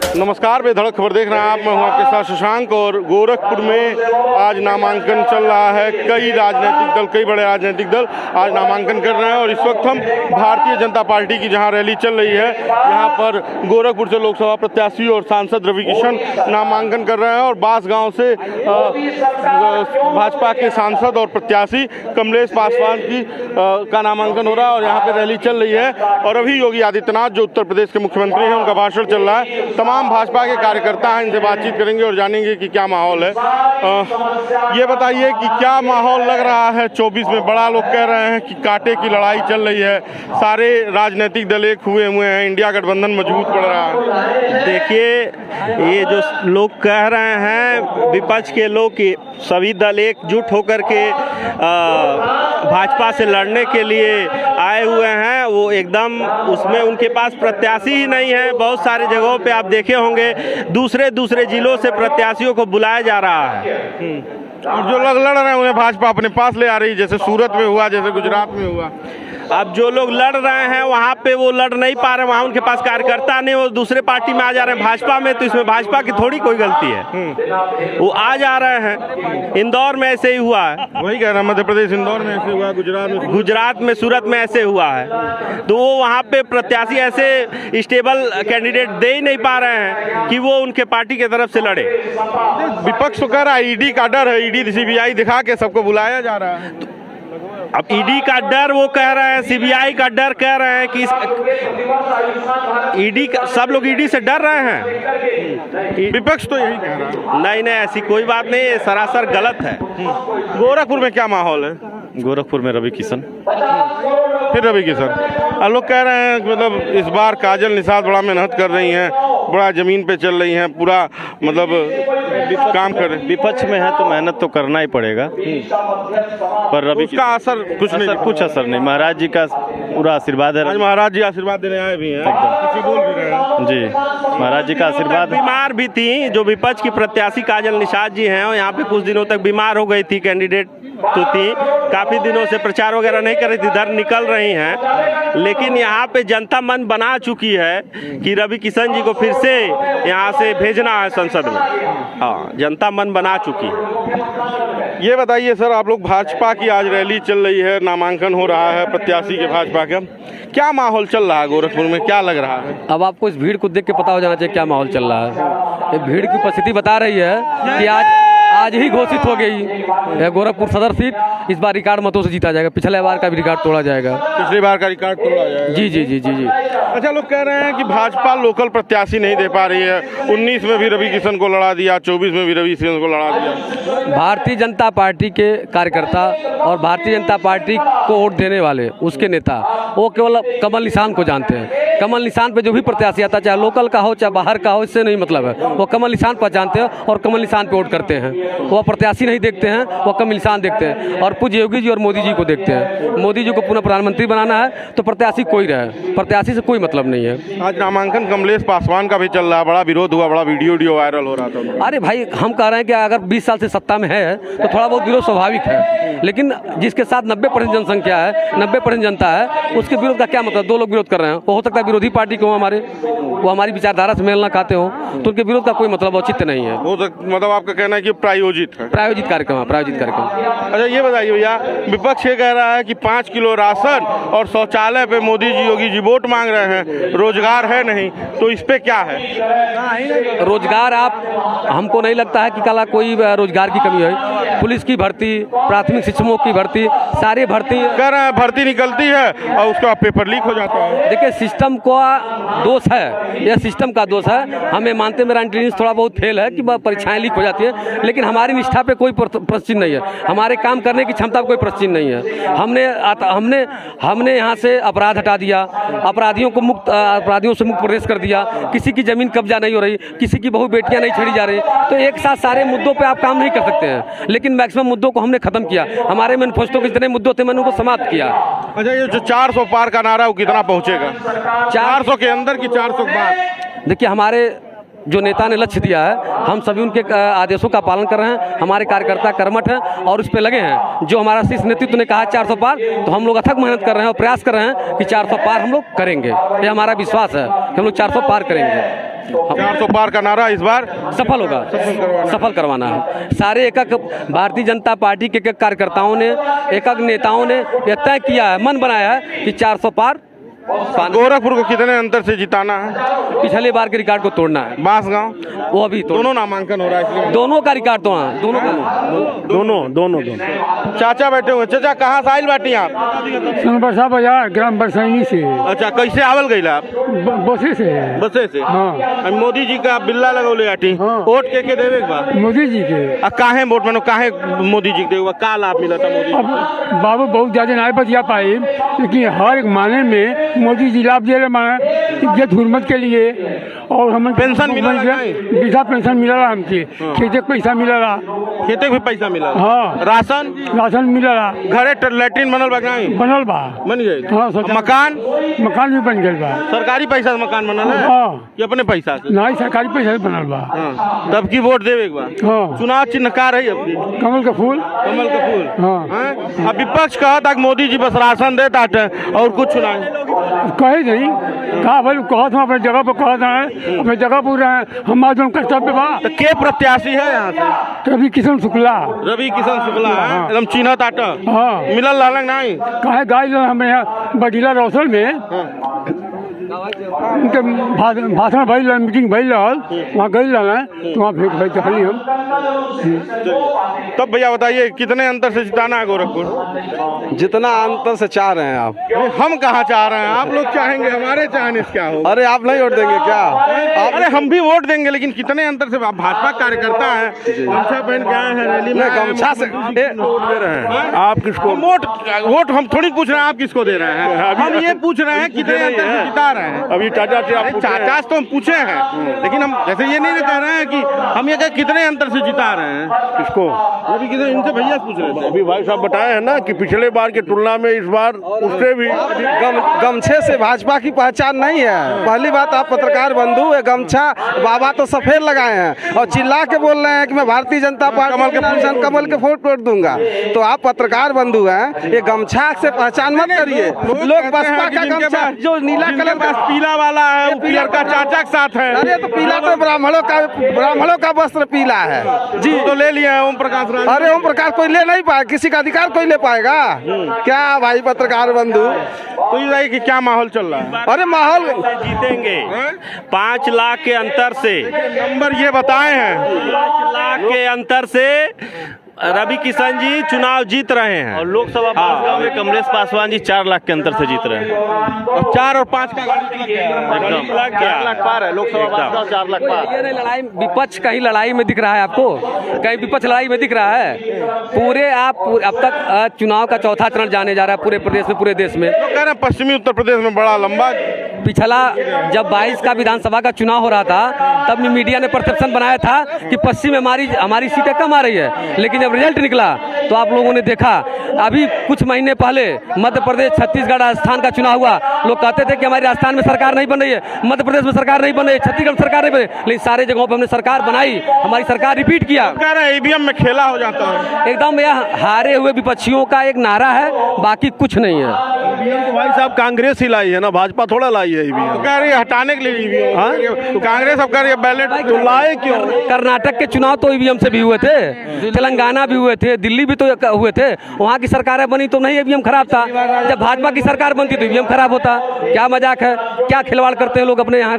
नमस्कार, बेधड़क खबर देख रहे हैं आप। मैं हूं आपके साथ शशांक। और गोरखपुर में आज नामांकन चल रहा है। कई राजनीतिक दल, कई बड़े राजनीतिक दल आज नामांकन कर रहे हैं। और इस वक्त हम भारतीय जनता पार्टी की जहां रैली चल रही है, यहां पर गोरखपुर से लोकसभा प्रत्याशी और सांसद रवि किशन नामांकन कर रहे हैं। और बांसगांव से भाजपा के सांसद और प्रत्याशी कमलेश पासवान का नामांकन हो रहा है और यहाँ पे रैली चल रही है। और अभी योगी आदित्यनाथ जो उत्तर प्रदेश के मुख्यमंत्री हैं, उनका भाषण चल रहा है। तमाम भाजपा के कार्यकर्ता हैं, इनसे बातचीत करेंगे और जानेंगे कि क्या माहौल है। ये बताइए कि क्या माहौल लग रहा है 24 में। बड़ा लोग कह रहे हैं कि कांटे की लड़ाई चल रही है, सारे राजनीतिक दल एक हुए हैं, इंडिया गठबंधन मजबूत पड़ रहा है। देखिए, ये जो लोग कह रहे हैं विपक्ष के लोग कि सभी दल एकजुट होकर के भाजपा से लड़ने के लिए आए हुए हैं, वो एकदम उसमें उनके पास प्रत्याशी ही नहीं है। बहुत सारे जगहों पे आप देखे होंगे दूसरे जिलों से प्रत्याशियों को बुलाया जा रहा है। और जो लोग लड़ रहे हैं उन्हें भाजपा अपने पास ले आ रही है, जैसे सूरत में हुआ, जैसे गुजरात में हुआ। अब जो लोग लड़ रहे हैं वहाँ पे वो लड़ नहीं पा रहे, वहाँ उनके पास कार्यकर्ता नहीं, वो दूसरे पार्टी में आ जा रहे हैं भाजपा में। तो इसमें भाजपा की थोड़ी कोई गलती है, वो आ जा रहे हैं। इंदौर में ऐसे ही हुआ है, वही कह रहा है, मध्य प्रदेश इंदौर में ऐसे हुआ, गुजरात में सूरत में ऐसे हुआ है। तो वो वहाँ पे प्रत्याशी ऐसे स्टेबल कैंडिडेट दे ही नहीं पा रहे हैं कि वो उनके पार्टी की तरफ से लड़े। विपक्ष तो कह रहा है ईडी का डर है, ईडी सीबीआई दिखा के सबको बुलाया जा रहा है। अब ईडी का डर वो कह रहे हैं, सीबीआई का डर कह रहे हैं कि ईडी का, सब लोग ईडी से डर रहे हैं। विपक्ष तो यही कह रहा है। नहीं, ऐसी कोई बात नहीं है, सरासर गलत है। गोरखपुर में क्या माहौल है? गोरखपुर में रवि किशन। फिर रवि किशन। लोग कह रहे हैं कि मतलब इस बार काजल निषाद बड़ा मेहनत कर रही हैं, बड़ा जमीन पे चल रही हैं, पूरा मतलब काम कर रहे हैं। विपक्ष में है तो मेहनत तो करना ही पड़ेगा, पर रवि उसका असर कुछ असर नहीं। महाराज जी का पूरा आशीर्वाद है। आज महाराज जी आशीर्वाद देने आए भी हैं, किसी बोल भी रहे हैं जी। महाराज जी का आशीर्वाद। बीमार भी थी जो विपक्ष की प्रत्याशी काजल निषाद जी हैं, और यहाँ पे कुछ दिनों तक बीमार हो गई थी। कैंडिडेट तो थी, काफी दिनों से प्रचार वगैरह नहीं कर रही थी, इधर निकल रही हैं। लेकिन यहाँ पे जनता मन बना चुकी है कि रवि किशन जी को फिर से यहाँ से भेजना है संसद में। हाँ, जनता मन बना चुकी है। ये बताइए सर, आप लोग भाजपा की आज रैली चल रही है, नामांकन हो रहा है प्रत्याशी के भाजपा का, क्या माहौल चल रहा है गोरखपुर में, क्या लग रहा है? अब आपको इस भीड़ को देख के पता हो जाना चाहिए क्या माहौल चल रहा है। ये भीड़ की उपस्थिति बता रही है कि आज ही घोषित हो गई गोरखपुर सदर सीट इस बार रिकॉर्ड मतों से जीता जाएगा। पिछले बार का भी रिकॉर्ड तोड़ा जाएगा, पिछली बार का रिकॉर्ड तोड़ा जाएगा। जी जी जी जी जी। अच्छा, लोग कह रहे हैं कि भाजपा लोकल प्रत्याशी नहीं दे पा रही है। 19 में भी रवि किशन को लड़ा दिया, 24 में भी रवि किशन को लड़ा दिया। भारतीय जनता पार्टी के कार्यकर्ता और भारतीय जनता पार्टी को वोट देने वाले उसके नेता वो केवल कमल निशान को जानते हैं। कमल निशान पे जो भी प्रत्याशी आता, चाहे लोकल का हो चाहे बाहर का हो, इससे नहीं मतलब है। वो कमल निशान पर जानते हैं और कमल निशान पे वोट करते हैं। वो प्रत्याशी नहीं देखते हैं, वो कमल निशान देखते हैं और पूज्य योगी जी और मोदी जी को देखते हैं। मोदी जी को पुनः प्रधानमंत्री बनाना है तो प्रत्याशी कोई रहे, प्रत्याशी से कोई मतलब नहीं है। आज नामांकन कमलेश पासवान का भी चल रहा है, बड़ा विरोध हुआ, बड़ा वीडियो वायरल हो रहा था। अरे भाई, हम कह रहे हैं कि अगर 20 साल से सत्ता में है तो थोड़ा बहुत विरोध स्वाभाविक है, लेकिन जिसके साथ 90% जनसंख्या है, 90% जनता है, उसके विरोध का क्या मतलब? दो लोग विरोध कर रहे हैं, वो हो सकता है विरोधी पार्टी को हमारे, वो हमारी विचारधारा से मेल ना खाते हो, तो उनके विरोध का कोई मतलब औचित्य नहीं है। वो मतलब आपका कहना है कि प्रायोजित है, प्रायोजित कार्यक्रम है, प्रायोजित कार्यक्रम। अच्छा, ये बताइए भैया, विपक्ष ये कह रहा है कि 5 किलो राशन और शौचालय पे मोदी जी योगी जी वोट मांग रहे हैं, रोजगार है नहीं, तो इस पे क्या है? रोजगार हमको नहीं लगता है कि कल कोई रोजगार की कमी है। पुलिस की भर्ती, प्राथमिक शिक्षकों की भर्ती, सारी भर्ती कह रहे हैं, भर्ती निकलती है और उसका पेपर लीक हो जाता है। देखिए, सिस्टम का दोष है, यह सिस्टम का दोष है। हमें मानते मेरा इंटेलिजेंस थोड़ा बहुत फेल है कि परीक्षाएं लीक हो जाती है, लेकिन हमारी निष्ठा पे कोई प्रश्न नहीं है, हमारे काम करने की क्षमता पे कोई प्रश्न नहीं है। हमने यहाँ से अपराध हटा दिया, अपराधियों से मुक्त प्रदेश कर दिया, किसी की जमीन कब्जा नहीं हो रही, किसी की बहु बेटियां नहीं छेड़ी जा रही। तो एक साथ सारे मुद्दों पे आप काम नहीं कर सकते हैं, लेकिन मैक्सिमम मुद्दों को हमने खत्म किया। हमारे मैनिफेस्टो के जितने मुद्दे थे मैंने उनको समाप्त किया। अच्छा, ये जो 400 पार का नारा वो कितना पहुंचेगा? 400 के अंदर की 400 के बाद? देखिए, हमारे जो नेता ने लक्ष्य दिया है, हम सभी उनके आदेशों का पालन कर रहे हैं। हमारे कार्यकर्ता कर्मठ हैं और उस पर लगे हैं। जो हमारा शीर्ष नेतृत्व ने कहा 400 पार, तो हम लोग अथक मेहनत कर रहे हैं और प्रयास कर रहे हैं कि 400 पार हम लोग करेंगे। ये हमारा विश्वास है कि हम लोग 400 पार करेंगे। 400 पार का नारा इस बार सफल होगा, सफल करवाना है। सारे एक भारतीय जनता पार्टी के एक कार्यकर्ताओं ने, एक नेताओं ने यह तय किया है, मन बनाया है कि 400 पार गोरखपुर को कितने अंतर से जिताना है? पिछले बार के रिकॉर्ड को तोड़ना है। बांसगांव वो अभी दोनों नामांकन हो रहा है इसलिए दोनों का रिकॉर्ड तोड़ना, दोनों। चाचा बैठे हुए। चाचा कहाँ से आइल बाटी आप? सोनबरसा बाजार ग्राम बरसैनी से। अच्छा, कैसे आवल गई आप? बसे से। बसे से। हाँ। मोदी जी का बिल्ला लगौले आटी। हाँ। वोट के देवे के बाद मोदी जी के। काहे वोट मानो, काहे मोदी जी के देवे? का लाभ मिला था मोदी? अब बाबू बहुत ज्यादा नहीं बतिया पाए, लेकिन हर एक माने में मोदी जी लाभ दे रहे माने इज्जत हुर्मत के लिए। और हम पेंशन मिला वृद्धा पेंशन मिला हमके, खेते पैसा मिला, खेते भी पैसा मिला। हाँ। राशन मिला, घरे लैट्रिन बनल बा? बनल बा, बन गए। हाँ। मकान भी बन गए बा। सरकारी पैसा से मकान बनल है? हाँ। कि अपने पैसा से? नहीं, सरकारी पैसा से बनल बा। हाँ। तब की वोट देवे के बाद। हाँ। चुनाव चिन्ह का रही अपनी? कमल का फूल। कमल का फूल। हाँ। अब विपक्ष कहा था कि मोदी जी बस राशन देता है और कुछ नहीं। कहे नहीं कहा भाई, कहत हम अपने जगह पर कहत हैं, अपने जगह पर रहे, हमारा जो कर्तव्य बा। तो के प्रत्याशी है यहाँ से? रवि किशन शुक्ला। रवि किशन शुक्ला है। हाँ। एकदम चिन्ह ताट। हाँ। मिलल रहलन नहीं? कहे गाय हमें यहाँ बडीला रौसल में उनके भाषण भइल, मीटिंग भइल रहल, वहाँ गई रहल, तो वहाँ भेंट भइल देखली हम। तब भैया बताइए कितने अंतर से जिताना है गोरखपुर? जितना अंतर से चाह रहे हैं आप। हम कहाँ चाह रहे हैं, आप लोग चाहेंगे, हमारे चाहने से क्या हो? अरे आप नहीं वोट देंगे क्या? अरे हम भी वोट देंगे, लेकिन कितने अंतर से? भाजपा कार्यकर्ता है, गमछा पहन के आए हैं, रैली में गमछा से वोट दे रहे हैं। आप किसको वोट हम थोड़ी पूछ रहे हैं आप किसको दे रहे हैं, हम ये पूछ रहे हैं कितने अंतर से जिता रहे हैं। अभी चाचा से आप चाचा तो हम पूछे हैं, लेकिन हम जैसे ये नहीं कह रहे हैं कि हम ये कितने अंतर से जिता रहे हैं। किसको? अभी कितने इनसे भैया पूछ रहे थे। अभी भाई साहब बताए हैं ना कि पिछले बार की तुलना में इस बार उससे भी गमछे से भाजपा की पहचान नहीं है। पहली बात, आप पत्रकार बंधु, गमछा बाबा तो सफेद लगाए हैं और चिल्ला के बोल रहे हैं कि मैं भारतीय जनता पार्टी कमल के वोट दूंगा। तो आप पत्रकार बंधु हैं, ये गमछा से पहचान मत करिए। लोग बसपा का गमछा जो नीला कलर का पीला वाला है, वो पीला का चाचा के साथ है। अरे तो पीला तो ब्राह्मणों का वस्त्र पीला है जी। तो ले लिया है ओम प्रकाश राज। अरे ओम प्रकाश कोई ले नहीं पाए, किसी का अधिकार कोई ले पाएगा क्या भाई पत्रकार बंधु? तो ये कि क्या माहौल चल रहा है? अरे माहौल जीतेंगे 5 लाख के अंतर से। नंबर ये बताए हैं 5 लाख के अंतर से रवि किशन जी चुनाव जीत रहे हैं। और लोकसभा बांसगांव में कमलेश पासवान जी 4 लाख के अंतर से जीत रहे हैं। और 4 और 5 का गाड़ी लग गया। 4 लाख पार है लोकसभा बांसगांव, 4 लाख पार। ये लड़ाई विपक्ष कहीं लड़ाई में दिख रहा है आपको? कहीं विपक्ष लड़ाई में दिख रहा है? पूरे आप अब तक चुनाव का चौथा चरण जाने जा रहा है पूरे प्रदेश में, पूरे देश में। तो कह रहे हैं पश्चिमी उत्तर प्रदेश में बड़ा लंबा। पिछला जब 22 का विधानसभा का चुनाव हो रहा था, तब मीडिया ने परसेप्शन बनाया था कि पश्चिम में हमारी सीटें कम आ रही है, लेकिन जब रिजल्ट निकला तो आप लोगों ने देखा, अभी कुछ महीने पहले मध्य प्रदेश, छत्तीसगढ़, राजस्थान का चुनाव हुआ। लोग कहते थे कि हमारी राजस्थान में सरकार नहीं बन रही है, मध्य प्रदेश में सरकार नहीं बन रही है, छत्तीसगढ़ में सरकार नहीं बन रही है, लेकिन सारे जगहों पर हमने सरकार बनाई, हमारी सरकार रिपीट किया। कह रहे हैं ईवीएम में खेला हो जाता है। एकदम यह हारे हुए विपक्षियों का एक नारा है, बाकी कुछ नहीं है। तो भाई साहब कांग्रेस ही लाई है ना, भाजपा थोड़ा लाई है ईवीएम। तो कह रही है हटाने के लिए ईवीएम। तो कांग्रेस अब कह रही है बैलेट तो लाए क्यों? कर्नाटक के चुनाव तो ईवीएम से भी हुए थे, तेलंगाना भी हुए थे, दिल्ली भी तो हुए थे। वहाँ की सरकारें बनी तो नहीं ईवीएम खराब था। जब भाजपा की सरकार बनती तो ईवीएम खराब होता। क्या मजाक है, क्या खिलवाड़ करते हैं लोग अपने यहाँ।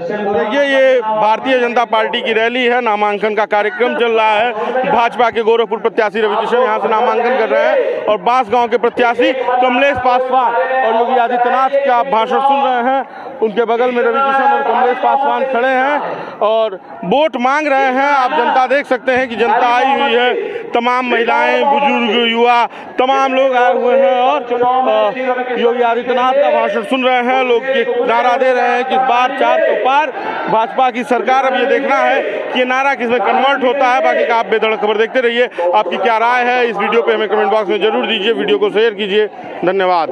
देखिए, ये भारतीय जनता पार्टी की रैली है, नामांकन का कार्यक्रम चल रहा है। भाजपा के गोरखपुर प्रत्याशी रवि किशन यहाँ से नामांकन कर रहे हैं और बांसगांव के प्रत्याशी कमलेश पासवान और योगी आदित्यनाथ का भाषण सुन रहे हैं। उनके बगल में रवि किशन और कमलेश पासवान खड़े हैं और वोट मांग रहे हैं। आप जनता देख सकते हैं कि जनता आई हुई है, तमाम महिलाएं, बुजुर्ग, युवा, तमाम लोग आए हुए हैं और योगी आदित्यनाथ का भाषण सुन रहे हैं। लोग ये नारा दे रहे हैं कि इस बार 400 पार भाजपा की सरकार। अब ये देखना है कि ये नारा किसमें कन्वर्ट होता है। बाकी का आप बेधड़क खबर देखते रहिए। आपकी क्या राय है इस वीडियो पे हमें कमेंट बॉक्स में जरूर दीजिए। वीडियो को शेयर कीजिए। धन्यवाद।